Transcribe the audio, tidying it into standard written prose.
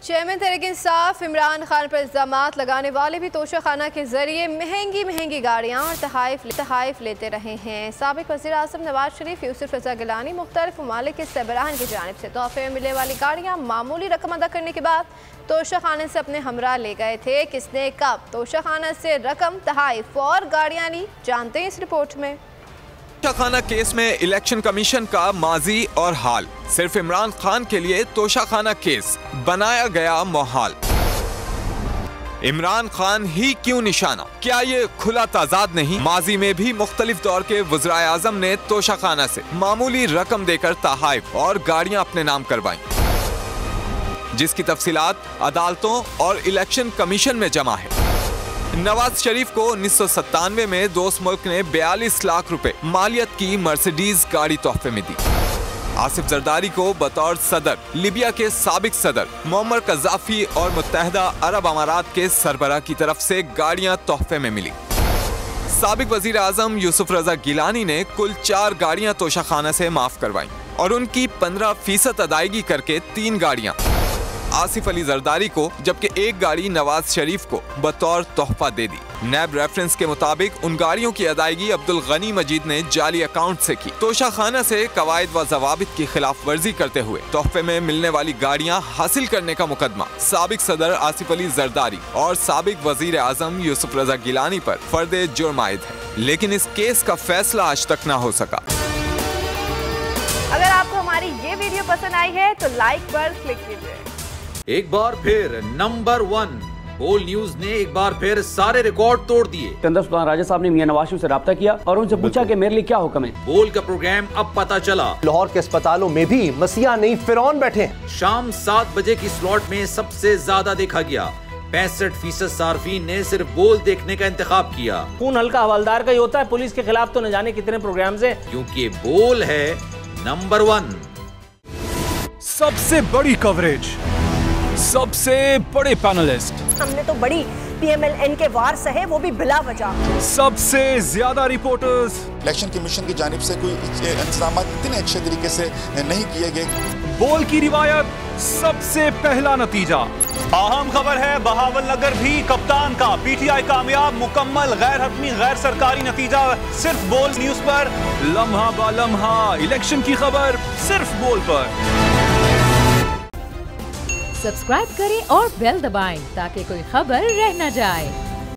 Chairman Tehreek Insaf Imran Khan पर इल्ज़ामात लगाने वाले भी तोशाखाना के जरिए महंगी गाड़ियाँ और तहाइफ लेते रहे हैं। साबिक वज़ीर आज़म नवाज शरीफ, यूसुफ रज़ा गिलानी मुख्तलिफ ममालिक के सरबराहान की जानिब से तोहफे में मिलने वाली गाड़ियाँ मामूली रकम अदा करने के बाद तोशाखाने से अपने हमरा ले गए थे। किसने कब तोशाखाना से रकम, तहाइफ और गाड़ियाँ ली, जानते हैं इस रिपोर्ट में। तोशाखाना केस में इलेक्शन कमीशन का माजी और हाल, सिर्फ इमरान खान के लिए तोशाखाना केस बनाया गया मोहाल। इमरान खान ही क्यों निशाना, क्या ये खुला ताजाद नहीं? माजी में भी मुख्तलिफ दौर के वज़राए आज़म ने तोशाखाना से मामूली रकम देकर तहाइफ और गाड़ियां अपने नाम करवाई, जिसकी तफसीलात अदालतों और इलेक्शन कमीशन में जमा है। नवाज शरीफ को 1997 में दोस्त मुल्क ने 42 लाख रुपए मालियत की मर्सिडीज गाड़ी तोहफे में दी। आसिफ जरदारी को बतौर सदर लीबिया के साबिक सदर मुअम्मर कज़ाफी और मुत्तहदा अरब अमारात के सरबराह की तरफ से गाड़ियां तोहफे में मिली। साबिक वजीर आजम यूसुफ रज़ा गिलानी ने कुल 4 गाड़ियां तोशाखाना से माफ करवाई और उनकी 15% अदायगी करके 3 गाड़ियां आसिफ अली जरदारी को, जबकि 1 गाड़ी नवाज शरीफ को बतौर तोहफा दे दी। नैब रेफरेंस के मुताबिक उन गाड़ियों की अदायगी अब्दुल गनी मजीद ने जाली अकाउंट से की। तोशाखाना से कवायद व जवाबित की खिलाफ वर्जी करते हुए तोहफे में मिलने वाली गाड़ियां हासिल करने का मुकदमा साबिक सदर आसिफ अली जरदारी और साबिक वजीर आजम यूसुफ रज़ा गिलानी पर फर्दे जुर्म आयद है, लेकिन इस केस का फैसला आज तक न हो सका। अगर आपको हमारी ये वीडियो पसंद आई है तो लाइक पर क्लिक कीजिए। एक बार फिर नंबर 1 बोल न्यूज ने एक बार फिर सारे रिकॉर्ड तोड़ दिए। सिकंदर सुल्तान राजा साहब ने मियां नवाज शरीफ से राब्ता किया और उनसे पूछा कि मेरे लिए क्या हुक्म है। बोल का प्रोग्राम अब पता चला। लाहौर के अस्पतालों में भी मसीहा नहीं फिरौन बैठे हैं। शाम 7 बजे की स्लॉट में सबसे ज्यादा देखा गया। 65% सार्फिन ने सिर्फ बोल देखने का इंतखाब किया। खून हल्का हवलदार का ही होता है, पुलिस के खिलाफ तो न जाने कितने प्रोग्राम है, क्योंकि बोल है नंबर 1। सबसे बड़ी कवरेज, सबसे बड़े पैनलिस्ट, हमने तो बड़ी PMLN के वार सहे, वो भी बिला वजह। सबसे ज्यादा रिपोर्टर्स। इलेक्शन कमीशन की जानिब से कोई इंतजाम इतने अच्छे तरीके से नहीं किए गए। बोल की रिवायत, सबसे पहला नतीजा। अहम खबर है बहावल नगर भी कप्तान का, PTI कामयाब, मुकम्मल गैर हतमी गैर सरकारी नतीजा सिर्फ बोल न्यूज पर। लम्हा बा लम्हा इलेक्शन की खबर सिर्फ बोल पर। सब्सक्राइब करें और बेल दबाएं ताकि कोई खबर रह न जाए।